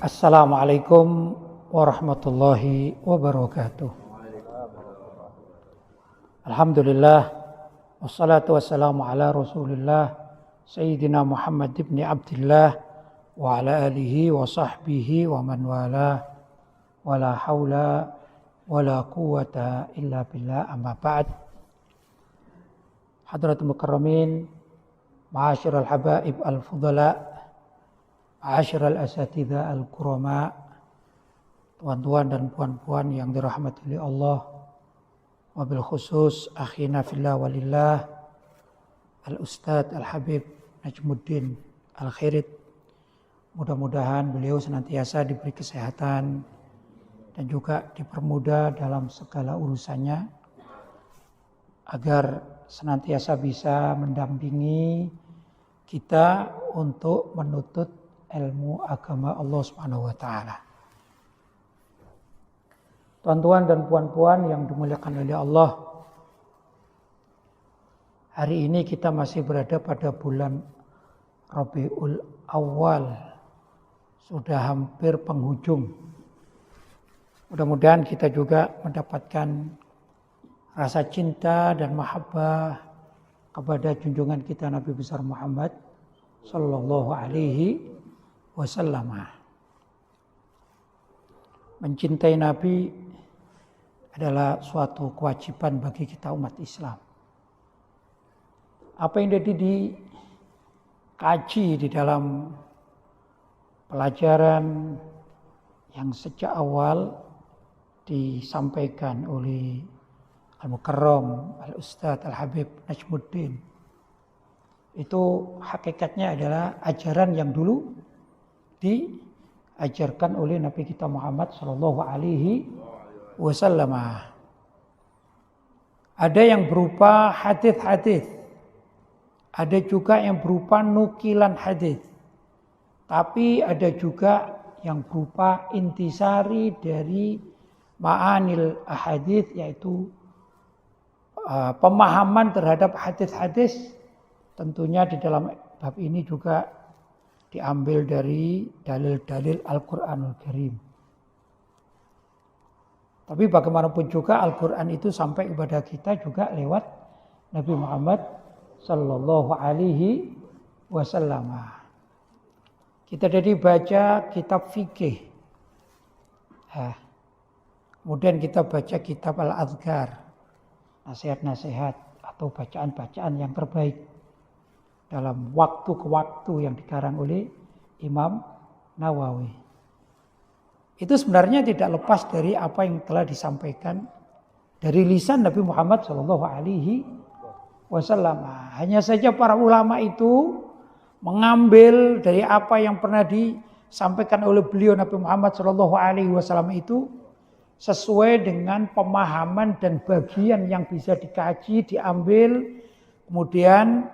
Assalamualaikum warahmatullahi wabarakatuh. Alhamdulillah, wassalatu wassalamu ala rasulillah Sayyidina Muhammad ibn Abdillah wa ala alihi wa sahbihi wa man wala wa la hawla wa la quwata illa billah, amma ba'd. Hadratul mukarramin, ma'asyiral habaib al-fudala, ma'asyiral asatidzah al-kurama, tuan-tuan dan puan-puan yang dirahmati oleh Allah, wabil khusus akhina fillah walillah al-Ustadz Al-Habib Najmuddin Al-Khairit. Mudah-mudahan beliau senantiasa diberi kesehatan dan juga dipermudah dalam segala urusannya, agar senantiasa bisa mendampingi kita untuk menuntut ilmu agama Allah Subhanahu wa taala. Tuan-tuan dan puan-puan yang dimuliakan oleh Allah, hari ini kita masih berada pada bulan Rabiul Awal, sudah hampir penghujung. Mudah-mudahan kita juga mendapatkan rasa cinta dan mahabbah kepada junjungan kita Nabi besar Muhammad sallallahu alaihi wasallam. Mencintai Nabi adalah suatu kewajiban bagi kita umat Islam. Apa yang jadi dikaji di dalam pelajaran yang sejak awal disampaikan oleh Al-Mukarram Al-Ustadz Al-Habib Najmuddin, itu hakikatnya adalah ajaran yang dulu diajarkan oleh Nabi kita Muhammad sallallahu alaihi wasallam. Ada yang berupa hadis-hadis, ada juga yang berupa nukilan hadis, tapi ada juga yang berupa intisari dari ma'anil ahadits, yaitu pemahaman terhadap hadis-hadis. Tentunya di dalam bab ini juga diambil dari dalil-dalil Al-Quranul Karim. Tapi bagaimanapun juga Al-Quran itu sampai kepada kita juga lewat Nabi Muhammad sallallahu alaihi wasallam. Kita jadi baca kitab fikih, kemudian kita baca kitab Al-Adhkar, nasihat-nasihat atau bacaan-bacaan yang terbaik dalam waktu ke waktu yang dikarang oleh Imam Nawawi. Itu sebenarnya tidak lepas dari apa yang telah disampaikan dari lisan Nabi Muhammad sallallahu alaihi wasallam. Hanya saja para ulama itu mengambil dari apa yang pernah disampaikan oleh beliau Nabi Muhammad sallallahu alaihi wasallam itu sesuai dengan pemahaman dan bagian yang bisa dikaji, diambil, kemudian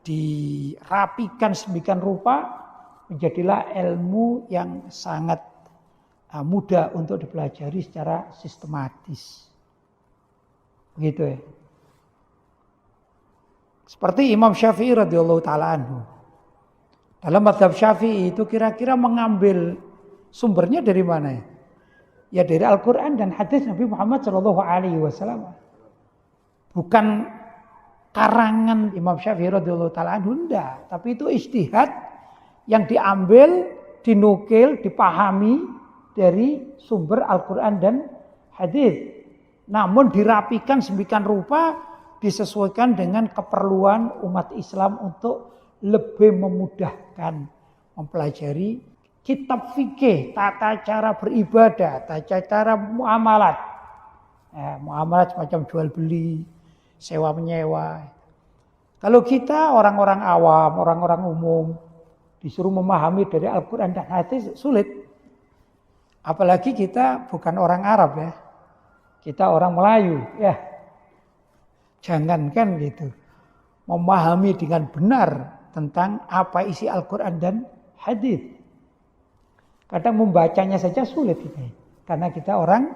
dirapikan sedemikian rupa, menjadilah ilmu yang sangat mudah untuk dipelajari secara sistematis. Begitu ya. Seperti Imam Syafi'i radhiyallahu taala anhu. Dalam mazhab Syafi'i itu kira-kira mengambil sumbernya dari mana ya? Ya dari Al-Quran dan hadis Nabi Muhammad sallallahu alaihi wasallam. Bukan karangan Imam Syafi'i radhiyallahu taala anhu, enggak, tapi itu ijtihad yang diambil, dinukil, dipahami dari sumber Al-Quran dan hadis. Namun dirapikan sedemikian rupa, disesuaikan dengan keperluan umat Islam untuk lebih memudahkan mempelajari kitab fikih, tata cara beribadah, tata cara muamalat. Muamalat semacam jual beli, sewa menyewa. Kalau kita orang-orang awam, orang-orang umum, disuruh memahami dari Al-Quran dan hadis sulit. Apalagi kita bukan orang Arab ya. Kita orang Melayu ya. Jangankan gitu. Memahami dengan benar tentang apa isi Al-Quran dan hadis. Kadang membacanya saja sulit ini. Karena kita orang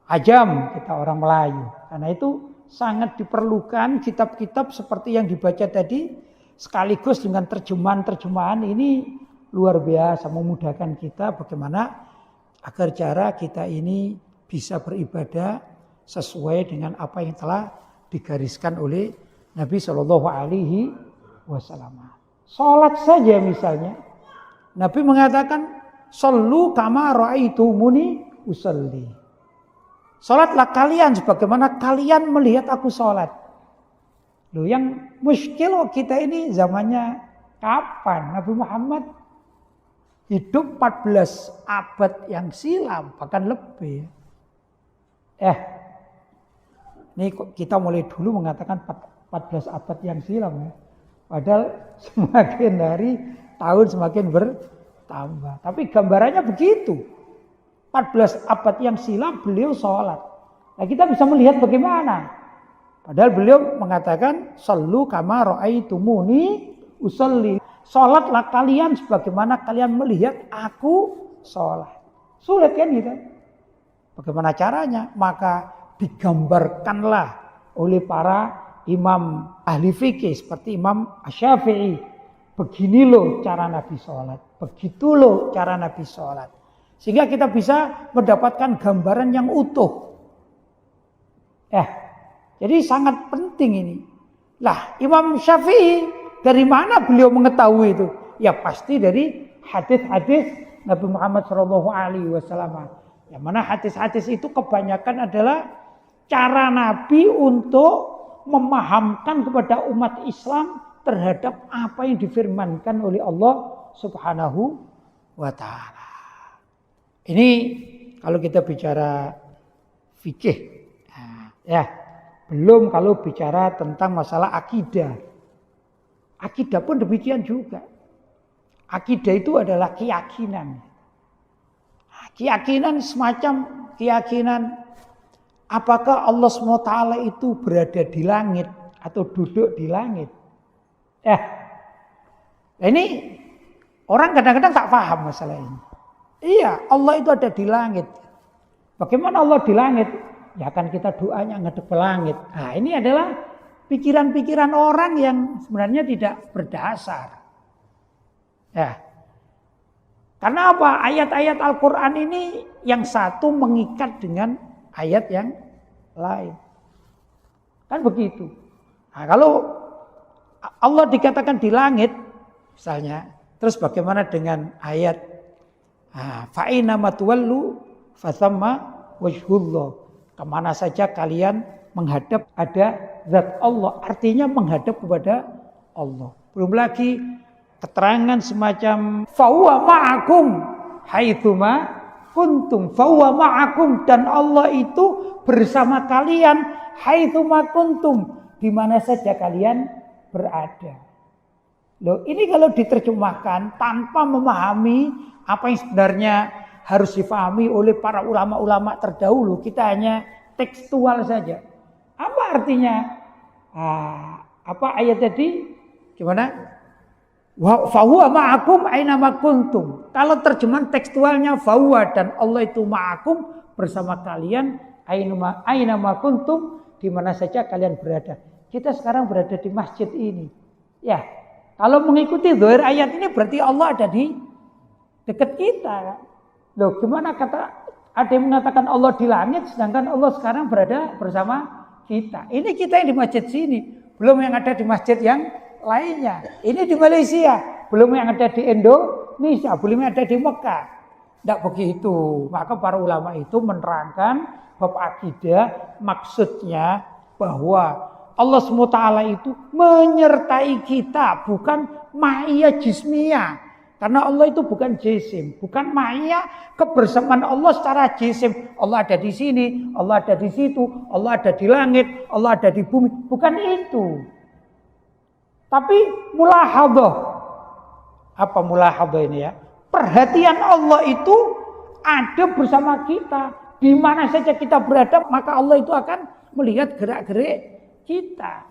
ajam, kita orang Melayu. Karena itu sangat diperlukan kitab-kitab seperti yang dibaca tadi, sekaligus dengan terjemahan-terjemahan ini luar biasa memudahkan kita bagaimana agar cara kita ini bisa beribadah sesuai dengan apa yang telah digariskan oleh Nabi Shallallahu Alaihi Wasallam. Salat saja misalnya, Nabi mengatakan, "Shallu kama ra'aitumuni usalli." Salatlah kalian sebagaimana kalian melihat aku salat. Loh, yang muskil kita ini zamannya kapan? Nabi Muhammad hidup 14 abad yang silam, bahkan lebih. Ini kita mulai dulu mengatakan 14 abad yang silam ya. Padahal semakin hari tahun semakin bertambah. Tapi gambarannya begitu. 14 abad yang silam beliau sholat. Nah kita bisa melihat bagaimana. Padahal beliau mengatakan, "Shallu kama ra'aitumuni usalli." Sholatlah kalian sebagaimana kalian melihat aku sholat. Sulit kan gitu. Bagaimana caranya? Maka digambarkanlah oleh para imam ahli fikih seperti Imam Asy-Syafi'i. Begini loh cara Nabi sholat. Begitu loh cara Nabi sholat. Sehingga kita bisa mendapatkan gambaran yang utuh. Jadi sangat penting ini. Lah Imam Syafi'i dari mana beliau mengetahui itu? Ya pasti dari hadis-hadis Nabi Muhammad SAW. Yang mana hadis-hadis itu kebanyakan adalah cara Nabi untuk memahamkan kepada umat Islam terhadap apa yang difirmankan oleh Allah Subhanahu wa Ta'ala. Ini kalau kita bicara fikih, belum kalau bicara tentang masalah akidah. Akidah pun demikian juga. Akidah itu adalah keyakinan. Keyakinan semacam keyakinan apakah Allah SWT itu berada di langit atau duduk di langit. Ini orang kadang-kadang tak paham masalah ini. Iya, Allah itu ada di langit. Bagaimana Allah di langit? Ya kan kita doanya ngadep ke langit. Nah ini adalah pikiran-pikiran orang yang sebenarnya tidak berdasar. Karena apa? Ayat-ayat Al-Quran ini yang satu mengikat dengan ayat yang lain. Kan begitu. Nah, kalau Allah dikatakan di langit, misalnya, terus bagaimana dengan ayat fa'ina matuwallu fasamma wajhullah. Kemana saja kalian menghadap ada zat Allah. Artinya menghadap kepada Allah. Belum lagi keterangan semacam fahuwa ma'akum haitsuma kuntum. Fahuwa ma'akum, dan Allah itu bersama kalian haitsuma kuntum, di mana saja kalian berada. Loh, ini kalau diterjemahkan tanpa memahami apa yang sebenarnya harus difahami oleh para ulama-ulama terdahulu, kita hanya tekstual saja. Apa artinya? Apa ayat tadi? Gimana? Fahuwa ma'akum aina ma kuntum. Kalau terjemahan tekstualnya fahuwa, dan Allah itu ma'akum, bersama kalian aina ma kuntum, di mana saja kalian berada. Kita sekarang berada di masjid ini. Ya, kalau mengikuti zahir ayat ini berarti Allah ada di dekat kita. Loh, gimana ada yang mengatakan Allah di langit sedangkan Allah sekarang berada bersama kita. Ini kita yang di masjid sini, belum yang ada di masjid yang lainnya. Ini di Malaysia, belum yang ada di Indonesia, belum yang ada di Mekah. Tidak begitu. Maka para ulama itu menerangkan bab akidah, maksudnya bahwa Allah SWT itu menyertai kita, bukan ma'iyah jismiyah. Karena Allah itu bukan jisim, bukan ma'iyah kebersamaan Allah secara jisim. Allah ada di sini, Allah ada di situ, Allah ada di langit, Allah ada di bumi. Bukan itu. Tapi mulahadhah. Apa mulahadhah ini ya? Perhatian Allah itu ada bersama kita. Di mana saja kita berada, maka Allah itu akan melihat gerak-gerik kita.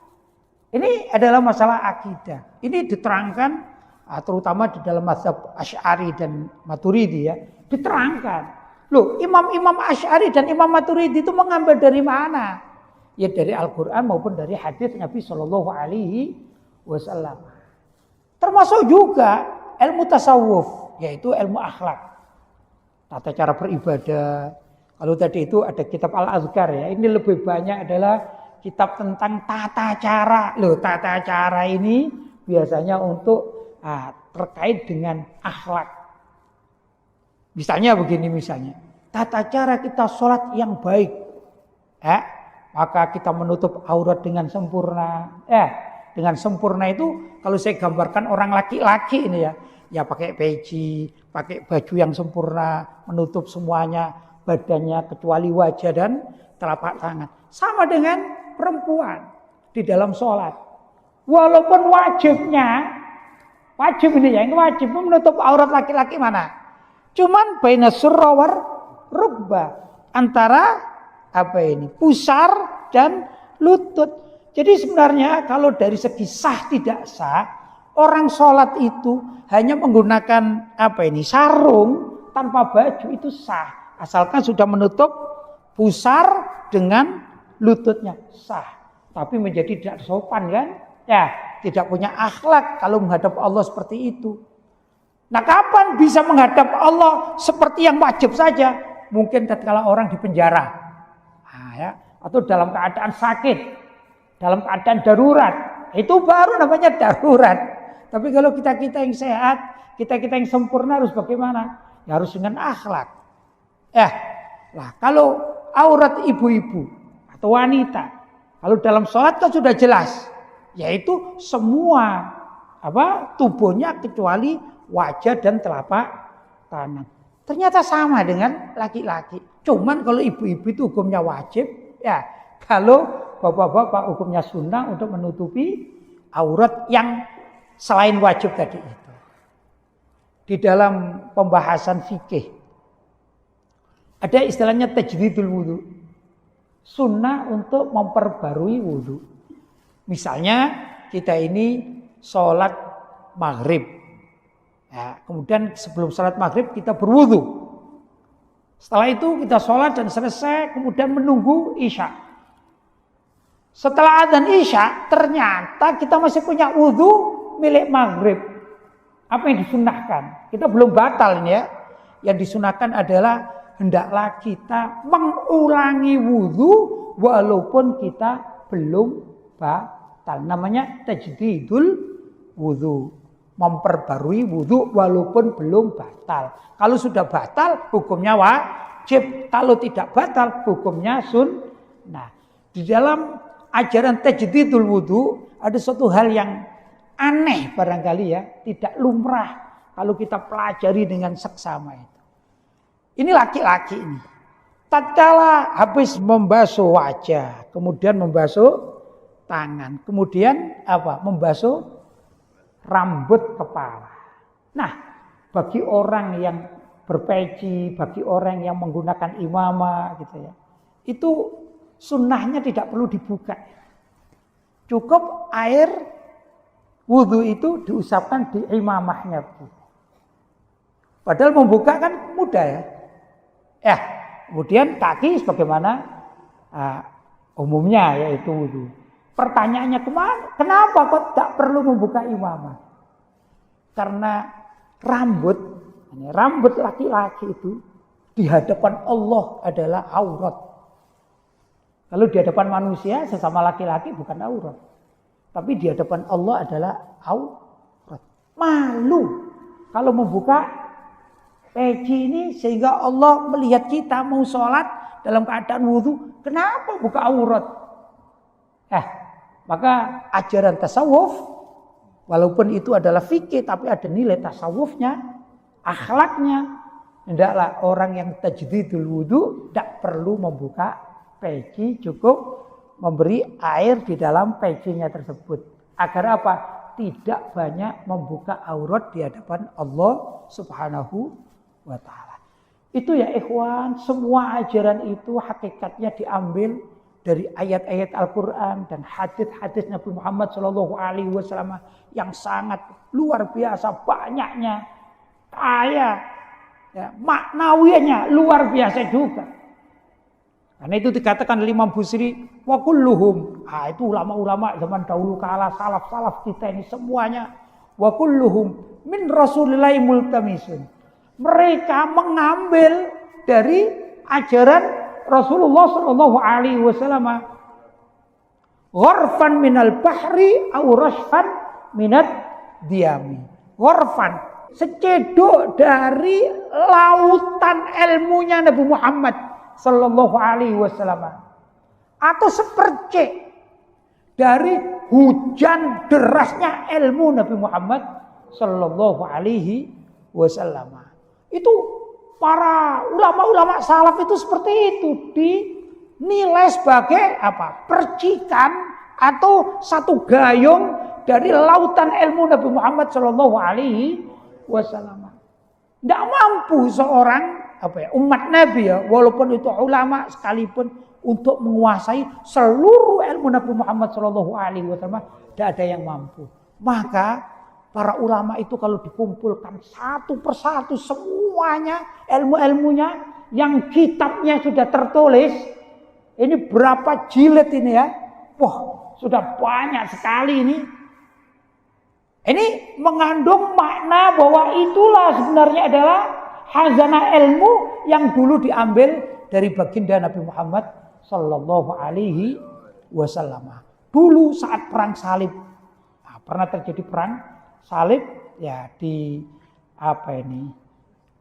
Ini adalah masalah akidah. Ini diterangkan terutama di dalam mazhab Asy'ari dan Maturidi ya, diterangkan. Loh, imam-imam Asy'ari dan Imam Maturidi itu mengambil dari mana? Ya dari Al-Qur'an maupun dari hadis Nabi Shallallahu alaihi wasallam. Termasuk juga ilmu tasawuf, yaitu ilmu akhlak. Tata cara beribadah. Kalau tadi itu ada kitab Al-Azkar ya. Ini lebih banyak adalah kitab tentang tata cara. Loh, tata cara ini biasanya untuk terkait dengan akhlak. Misalnya begini misalnya. Tata cara kita sholat yang baik. Maka kita menutup aurat dengan sempurna. Dengan sempurna itu kalau saya gambarkan orang laki-laki ini ya. Ya pakai peci, pakai baju yang sempurna, menutup semuanya, badannya kecuali wajah dan telapak tangan. Sama dengan perempuan di dalam sholat. Walaupun wajib ini ya, yang wajib menutup aurat laki-laki mana? Cuman baina surra war rukbah, antara pusar dan lutut. Jadi sebenarnya kalau dari segi sah tidak sah, orang sholat itu hanya menggunakan sarung tanpa baju itu sah. Asalkan sudah menutup pusar dengan lututnya sah. Tapi menjadi tidak sopan kan? Ya, tidak punya akhlak kalau menghadap Allah seperti itu. Nah, kapan bisa menghadap Allah seperti yang wajib saja? Mungkin tatkala orang di penjara. Atau dalam keadaan sakit, dalam keadaan darurat. Itu baru namanya darurat. Tapi kalau kita yang sehat, kita yang sempurna harus bagaimana? Ya harus dengan akhlak. Kalau aurat ibu-ibu atau wanita, kalau dalam sholat kan sudah jelas, yaitu semua tubuhnya kecuali wajah dan telapak tangan. Ternyata sama dengan laki-laki. Cuman kalau ibu-ibu itu hukumnya wajib, kalau bapak-bapak hukumnya sunnah untuk menutupi aurat yang selain wajib tadi itu. Di dalam pembahasan fikih ada istilahnya tajdidul wudu. Sunnah untuk memperbarui wudu. Misalnya kita ini sholat maghrib. Kemudian sebelum sholat maghrib kita berwudu. Setelah itu kita sholat dan selesai, kemudian menunggu isya. Setelah adzan isya, ternyata kita masih punya wudu milik maghrib. Apa yang disunahkan? Kita belum batal ini ya. Yang disunahkan adalah hendaklah kita mengulangi wudu walaupun kita belum batal. Namanya tajdidul wudu. Memperbarui wudu walaupun belum batal. Kalau sudah batal hukumnya wajib. Kalau tidak batal hukumnya sunnah. Di dalam ajaran tajdidul wudu ada suatu hal yang aneh barangkali ya, tidak lumrah kalau kita pelajari dengan seksama itu. Ini laki-laki ini. Tatkala habis membasuh wajah, kemudian membasuh tangan, kemudian membasuh rambut kepala. Nah, bagi orang yang berpeci, bagi orang yang menggunakan imamah gitu ya, itu sunnahnya tidak perlu dibuka. Cukup air wudu itu diusapkan di imamahnya. Padahal membuka kan mudah ya. Kemudian kaki sebagaimana umumnya yaitu wudu. Pertanyaannya kenapa kok tak perlu membuka imamah? Karena rambut laki-laki itu di hadapan Allah adalah aurat. Kalau di hadapan manusia sesama laki-laki bukan aurat. Tapi di hadapan Allah adalah aurat. Malu kalau membuka peci ini sehingga Allah melihat kita mau sholat dalam keadaan wudhu. Kenapa buka aurat? Maka ajaran tasawuf walaupun itu adalah fikih tapi ada nilai tasawufnya, akhlaknya. Hendaklah orang yang tajdidul wudhu tidak perlu membuka peci, cukup memberi air di dalam pecinya tersebut. Agar apa? Tidak banyak membuka aurat di hadapan Allah Subhanahu wa ta'ala. Itu ya ikhwan, semua ajaran itu hakikatnya diambil dari ayat-ayat Al-Quran dan hadis-hadis Nabi Muhammad SAW yang sangat luar biasa banyaknya, kaya, maknawinya luar biasa juga. Karena itu dikatakan Imam Busiri wa kulluhum. Itu ulama-ulama zaman dahulu kala, salaf-salaf kita ini semuanya wa kulluhum min rasulillahi multamisun. Mereka mengambil dari ajaran Rasulullah sallallahu alaihi wasallam gharfan minal bahri au rashfan minad diyami. Gharfan, secedok dari lautan ilmunya Nabi Muhammad sallallahu alaihi wasallam, atau sepercik dari hujan derasnya ilmu Nabi Muhammad sallallahu alaihi wasallam. Itu para ulama-ulama salaf itu seperti itu, dinilai sebagai apa? Percikan atau satu gayung dari lautan ilmu Nabi Muhammad sallallahu alaihi wasallam. Tidak mampu seorang umat Nabi ya, walaupun itu ulama sekalipun, untuk menguasai seluruh ilmu Nabi Muhammad sallallahu alaihi wasallam, tidak ada yang mampu. Maka para ulama itu kalau dikumpulkan satu persatu semuanya ilmu-ilmunya yang kitabnya sudah tertulis, ini berapa jilid ini ya? Wah, sudah banyak sekali ini. Ini mengandung makna bahwa itulah sebenarnya adalah khazanah ilmu yang dulu diambil dari baginda Nabi Muhammad sallallahu alaihi wasallam. Dulu saat perang salib, pernah terjadi perang salib ya di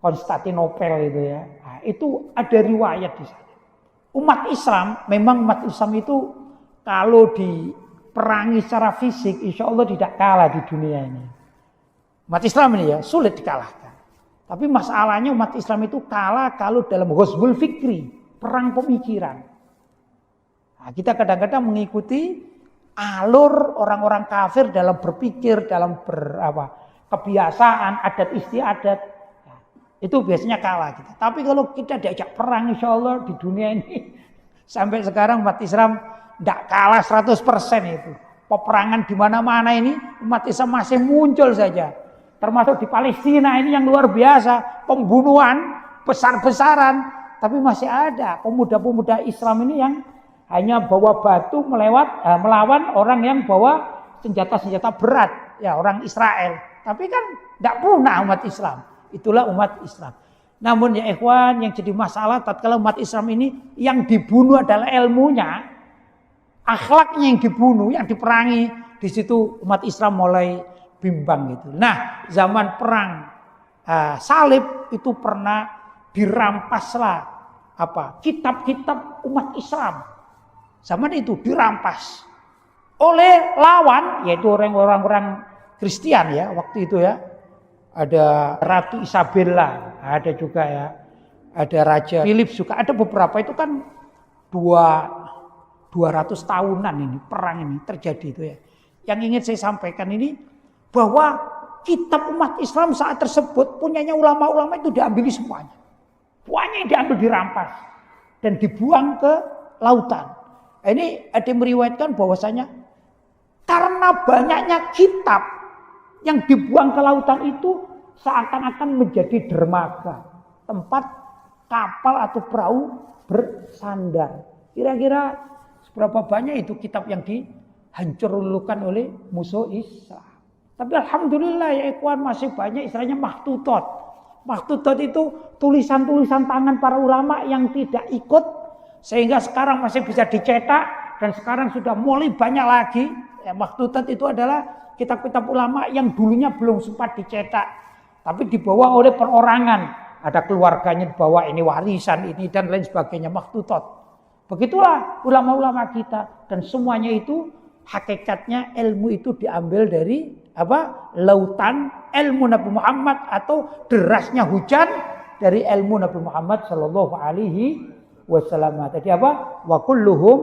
Konstantinopel itu ya. Nah, itu ada riwayat di sana. Umat Islam, memang umat Islam itu kalau diperangi secara fisik, insya Allah tidak kalah di dunia ini. Umat Islam ini ya sulit dikalahkan. Tapi masalahnya umat Islam itu kalah kalau dalam ghazwul fikri, perang pemikiran. Nah, kita kadang-kadang mengikuti alur orang-orang kafir dalam berpikir, dalam kebiasaan, adat istiadat. Nah, itu biasanya kalah kita. Tapi kalau kita diajak perang, insya Allah di dunia ini sampai sekarang umat Islam tidak kalah 100% itu. Peperangan di mana-mana ini umat Islam masih muncul saja. Termasuk di Palestina ini yang luar biasa, pembunuhan besar-besaran, tapi masih ada pemuda-pemuda Islam ini yang hanya bawa batu melawan orang yang bawa senjata-senjata berat, ya orang Israel. Tapi kan tidak punah umat Islam. Itulah umat Islam. Namun ya ikhwan, yang jadi masalah tatkala umat Islam ini yang dibunuh adalah ilmunya, akhlaknya yang dibunuh, yang diperangi. Di situ umat Islam mulai bimbang gitu. Nah, zaman perang salib itu pernah dirampaslah kitab-kitab umat Islam. Zaman itu dirampas oleh lawan, yaitu orang-orang Kristen ya waktu itu ya. Ada Ratu Isabella, ada juga ya, ada Raja Philip juga, ada beberapa. Itu kan 200 tahunan ini perang ini terjadi itu ya. Yang ingin saya sampaikan ini bahwa kitab umat Islam saat tersebut punyanya ulama-ulama itu diambil semuanya. Semuanya diambil, dirampas dan dibuang ke lautan. Ini ada yang meriwayatkan bahwasanya karena banyaknya kitab yang dibuang ke lautan itu seakan-akan menjadi dermaga, tempat kapal atau perahu bersandar. Kira-kira seberapa banyak itu kitab yang dihancurkan oleh musuh Islam. Tapi alhamdulillah ya ikhwan, masih banyak istilahnya makhtutot. Makhtutot itu tulisan-tulisan tangan para ulama yang tidak ikut, sehingga sekarang masih bisa dicetak dan sekarang sudah mulai banyak lagi. Ya, makhtutat itu adalah kitab-kitab ulama yang dulunya belum sempat dicetak, tapi dibawa oleh perorangan. Ada keluarganya dibawa, ini warisan ini dan lain sebagainya, makhtutat. Begitulah ulama-ulama kita, dan semuanya itu hakikatnya ilmu itu diambil dari lautan ilmu Nabi Muhammad atau derasnya hujan dari ilmu Nabi Muhammad sallallahu alaihi wasallam. Tadi wa kulluhum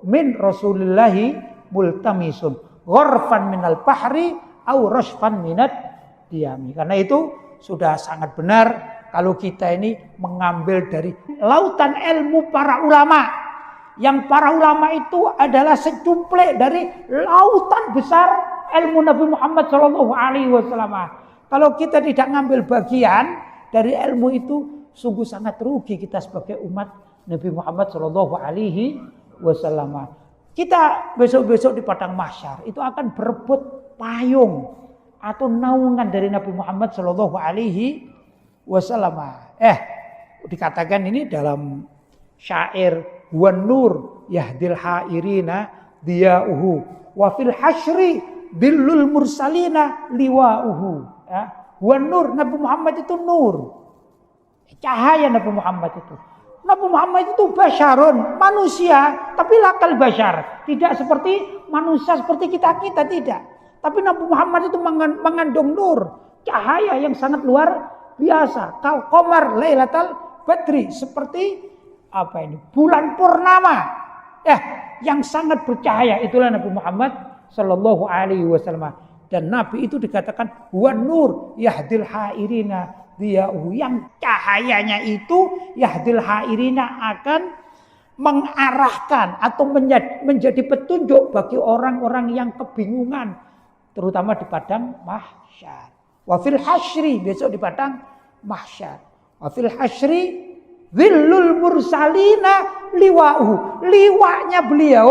min rasulillahi multamisun gharfan minal bahri au rashfan minad diyami. Karena itu sudah sangat benar kalau kita ini mengambil dari lautan ilmu para ulama, yang para ulama itu adalah secumplek dari lautan besar ilmu Nabi Muhammad sallallahu alaihi wasallam. Kalau kita tidak ngambil bagian dari ilmu itu, sungguh sangat rugi kita sebagai umat Nabi Muhammad sallallahu alaihi wasallam. Kita besok-besok di padang mahsyar itu akan berebut payung atau naungan dari Nabi Muhammad Shallallahu Alaihi Wasallam. Dikatakan ini dalam syair wan nur yahdil hairina diyauhu wa fil hasyri billul mursalina liwauhu. Wan nur, Nabi Muhammad itu nur, cahaya Nabi Muhammad itu. Nabi Muhammad itu basyarun, manusia, tapi lakal basyar. Tidak seperti manusia seperti kita tidak. Tapi Nabi Muhammad itu mengandung nur, cahaya yang sangat luar biasa. Kal qamar lailatal badri, seperti bulan purnama. Yang sangat bercahaya, itulah Nabi Muhammad sallallahu alaihi wasallam. Dan Nabi itu dikatakan wan nur yahdil hairina diyauhu, yang cahayanya itu yahdil hairina akan mengarahkan atau menjadi petunjuk bagi orang-orang yang kebingungan, terutama di padang mahsyar. Wa fil hasyri, besok di padang mahsyar. Wa fil hasyri dhillul mursalina liwa'uhu, liwanya beliau,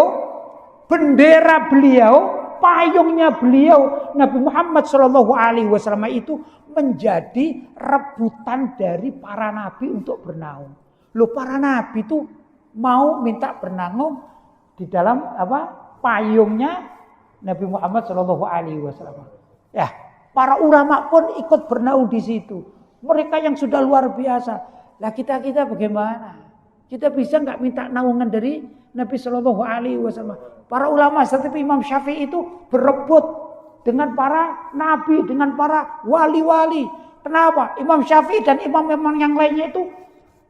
bendera beliau, payungnya beliau Nabi Muhammad sallallahu alaihi wasallam itu menjadi rebutan dari para nabi untuk bernaung. Para nabi itu mau minta bernaung di dalam payungnya Nabi Muhammad Shallallahu Alaihi Wasallam. Para ulama pun ikut bernaung di situ. Mereka yang sudah luar biasa. Lah kita bagaimana? Kita bisa nggak minta naungan dari Nabi Shallallahu Alaihi Wasallam? Para ulama seperti Imam Syafi'i itu berebut dengan para nabi, dengan para wali-wali. Kenapa? Imam Syafi'i dan imam-imam yang lainnya itu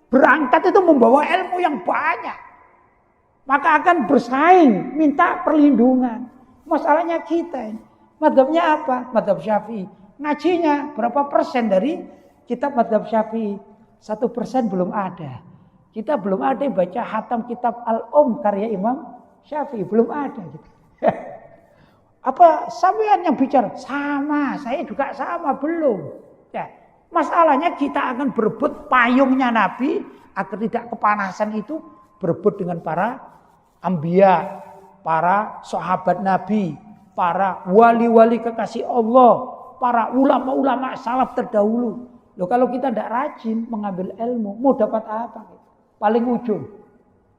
berangkat itu membawa ilmu yang banyak. Maka akan bersaing, minta perlindungan. Masalahnya kita ini. Madhabnya apa? Madhab Syafi'i. Ngajinya berapa persen dari kitab madhab Syafi'i? 1% belum ada. Kita belum ada yang baca hatam kitab karya Imam Syafi'i. Belum ada gitu. Apa sampean yang bicara? Sama, saya juga sama, belum. Masalahnya kita akan berebut payungnya Nabi agar tidak kepanasan itu, berebut dengan para anbiya, para sahabat Nabi, para wali-wali kekasih Allah, para ulama-ulama salaf terdahulu. Kalau kita tidak rajin mengambil ilmu, mau dapat apa? Paling ujung.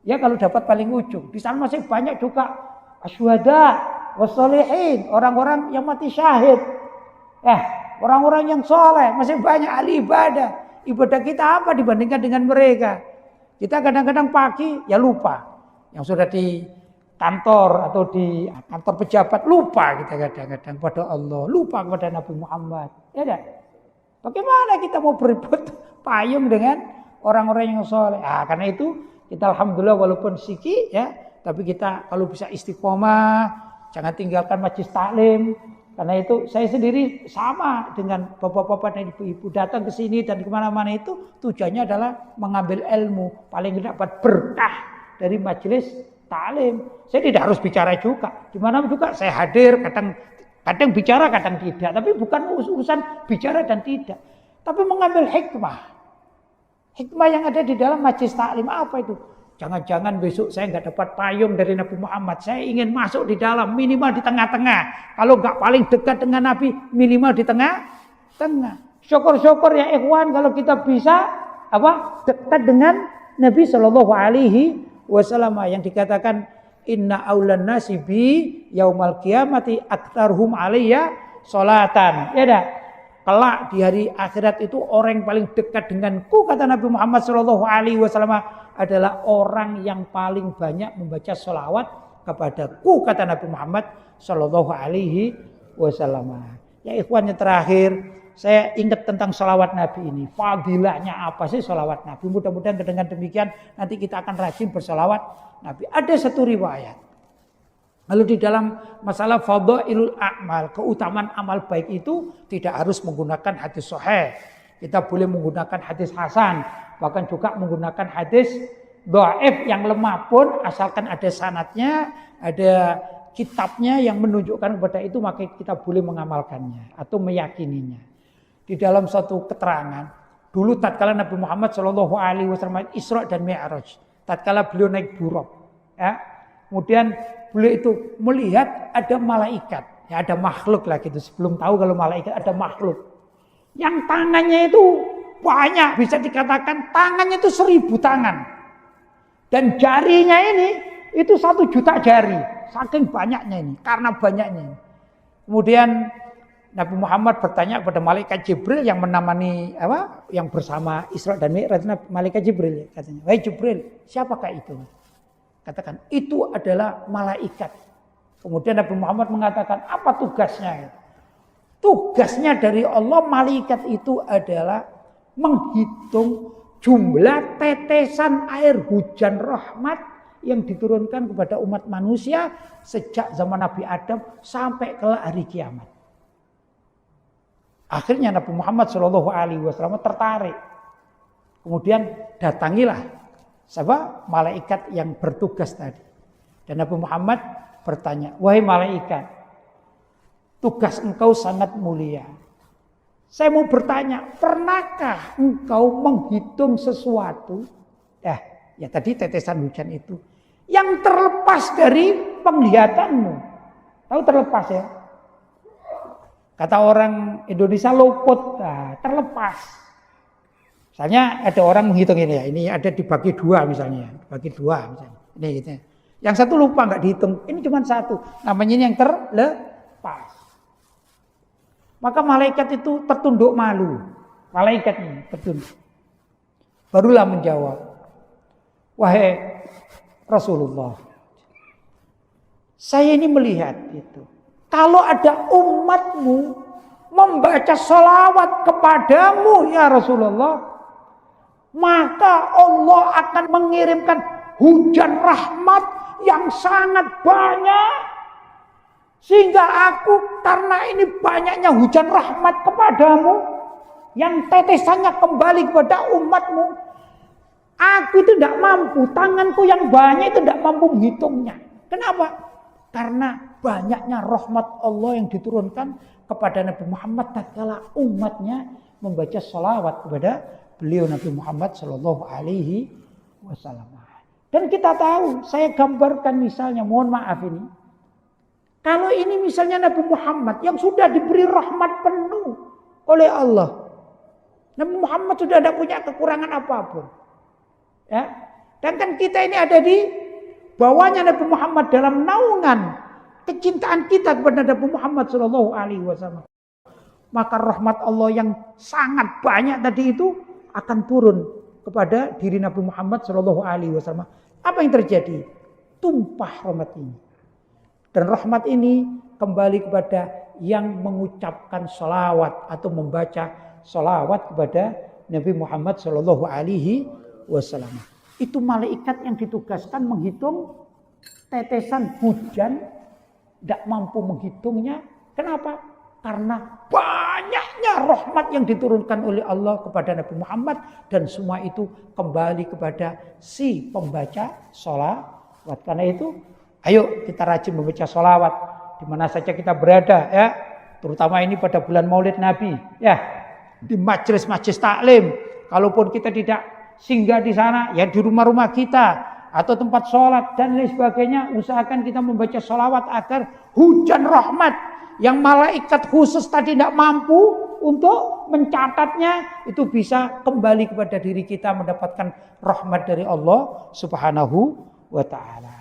Kalau dapat paling ujung. Di sana masih banyak juga asyhada wassalihin, orang-orang yang mati syahid. Orang-orang yang soleh, masih banyak ahli ibadah. Ibadah kita apa dibandingkan dengan mereka? Kita kadang-kadang pagi ya lupa. Yang sudah di kantor atau di kantor pejabat lupa kita kadang-kadang pada Allah, lupa kepada Nabi Muhammad. Bagaimana kita mau berebut payung dengan orang-orang yang soleh? Karena itu kita alhamdulillah walaupun sikit tapi kita kalau bisa istiqomah, jangan tinggalkan majlis taklim. Karena itu saya sendiri sama dengan bapak-bapak dan ibu-ibu datang ke sini dan kemana-mana itu tujuannya adalah mengambil ilmu, paling tidak dapat berkah dari majlis taklim. Saya tidak harus bicara juga, di mana juga saya hadir, kadang bicara, kadang tidak. Tapi bukan urusan bicara dan tidak, tapi mengambil hikmah. Hikmah yang ada di dalam majlis taklim apa itu? Jangan-jangan besok saya nggak dapat payung dari Nabi Muhammad. Saya ingin masuk di dalam, minimal di tengah-tengah. Kalau nggak paling dekat dengan Nabi, minimal di tengah-tengah. Syukur-syukur ya ikhwan kalau kita bisa dekat dengan Nabi Shallallahu Alaihi Wasallam yang dikatakan inna aulan nasi bi yaumal qiyamati aktsarhum alayya sholatan. Kelak di hari akhirat itu orang yang paling dekat denganku, kata Nabi Muhammad Shallallahu Alaihi Wasallam, adalah orang yang paling banyak membaca sholawat kepadaku, kata Nabi Muhammad Shallallahu Alaihi Wasallam. Ya ikhwan, yang terakhir saya ingat tentang sholawat Nabi ini. Fadilahnya apa sih sholawat Nabi? Mudah-mudahan dengan demikian nanti kita akan rajin bersolawat Nabi. Ada satu riwayat. Lalu di dalam masalah fadhailul a'mal, keutamaan amal baik itu tidak harus menggunakan hadis sahih. Kita boleh menggunakan hadis hasan, bahkan juga menggunakan hadis dhaif yang lemah pun, asalkan ada sanadnya, ada kitabnya yang menunjukkan kepada itu, maka kita boleh mengamalkannya atau meyakininya. Di dalam satu keterangan, dulu tatkala Nabi Muhammad SAW Isra dan Mi'raj, tatkala beliau naik buraq, kemudian beliau itu melihat ada malaikat, Ya ada makhluk lah gitu. Sebelum tahu kalau malaikat ada makhluk. Yang tangannya itu banyak, bisa dikatakan tangannya itu 1000 tangan. Dan jarinya ini itu 1 juta jari. Saking banyaknya ini, karena banyaknya ini. Kemudian Nabi Muhammad bertanya kepada malaikat Jibril yang menemani yang bersama Isra dan Mi'raj. Malaikat Jibril katanya, "Wahai Jibril, siapakah itu?" Katakan, "Itu adalah malaikat." Kemudian Nabi Muhammad mengatakan, "Apa tugasnya?" Tugasnya dari Allah malaikat itu adalah menghitung jumlah tetesan air hujan rahmat yang diturunkan kepada umat manusia sejak zaman Nabi Adam sampai ke hari kiamat. Akhirnya Nabi Muhammad SAW tertarik. Kemudian datangilah malaikat yang bertugas tadi. Dan Nabi Muhammad bertanya, "Wahai malaikat, tugas engkau sangat mulia. Saya mau bertanya, pernahkah engkau menghitung sesuatu?" Ya tadi tetesan hujan itu. Yang terlepas dari penglihatanmu. Tahu terlepas ya? Kata orang Indonesia luput, terlepas. Misalnya ada orang menghitung ini ya, ini ada dibagi 2 misalnya, dibagi 2 misalnya. Ini gitu. Yang satu lupa nggak dihitung, ini cuma 1. Namanya ini yang terlepas. Maka malaikat itu tertunduk malu. Malaikat ini tertunduk. Barulah menjawab, "Wahai Rasulullah, saya ini melihat itu. Kalau ada umatmu membaca sholawat kepadamu ya Rasulullah, maka Allah akan mengirimkan hujan rahmat yang sangat banyak. Sehingga aku karena ini banyaknya hujan rahmat kepadamu, yang tetesannya kembali kepada umatmu, aku itu tidak mampu, tanganku yang banyak itu tidak mampu menghitungnya." Kenapa? Karena banyaknya rahmat Allah yang diturunkan kepada Nabi Muhammad tatkala umatnya membaca sholawat kepada beliau Nabi Muhammad Shallallahu Alaihi Wasallam. Dan kita tahu, saya gambarkan misalnya, mohon maaf ini, kalau ini misalnya Nabi Muhammad yang sudah diberi rahmat penuh oleh Allah, Nabi Muhammad sudah tidak punya kekurangan apapun, ya. Dan kan kita ini ada di bawahnya Nabi Muhammad dalam naungan kecintaan kita kepada Nabi Muhammad Shallallahu Alaihi Wasallam. Maka rahmat Allah yang sangat banyak tadi itu akan turun kepada diri Nabi Muhammad Shallallahu Alaihi Wasallam. Apa yang terjadi? Tumpah rahmat ini. Dan rahmat ini kembali kepada yang mengucapkan sholawat atau membaca sholawat kepada Nabi Muhammad Shallallahu Alaihi Wasallam. Itu malaikat yang ditugaskan menghitung tetesan hujan, tidak mampu menghitungnya. Kenapa? Karena banyaknya rahmat yang diturunkan oleh Allah kepada Nabi Muhammad, dan semua itu kembali kepada si pembaca sholawat. Karena itu, ayo kita rajin membaca sholawat di mana saja kita berada, ya. Terutama ini pada bulan Maulid Nabi, ya. Di majelis-majelis taklim, kalaupun kita tidak singgah di sana, ya di rumah-rumah kita atau tempat sholat dan lain sebagainya, usahakan kita membaca sholawat agar hujan rahmat yang malaikat khusus tadi tidak mampu untuk mencatatnya itu bisa kembali kepada diri kita, mendapatkan rahmat dari Allah Subhanahu wa Ta'ala.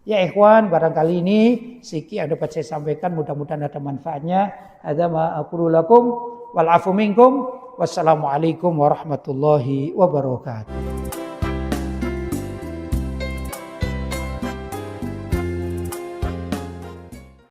Ya ikhwan, barangkali ini sedikit yang dapat saya sampaikan, mudah-mudahan ada manfaatnya. Hadza ma aqulu lakum wal afu minkum. Wassalamualaikum warahmatullahi wabarakatuh.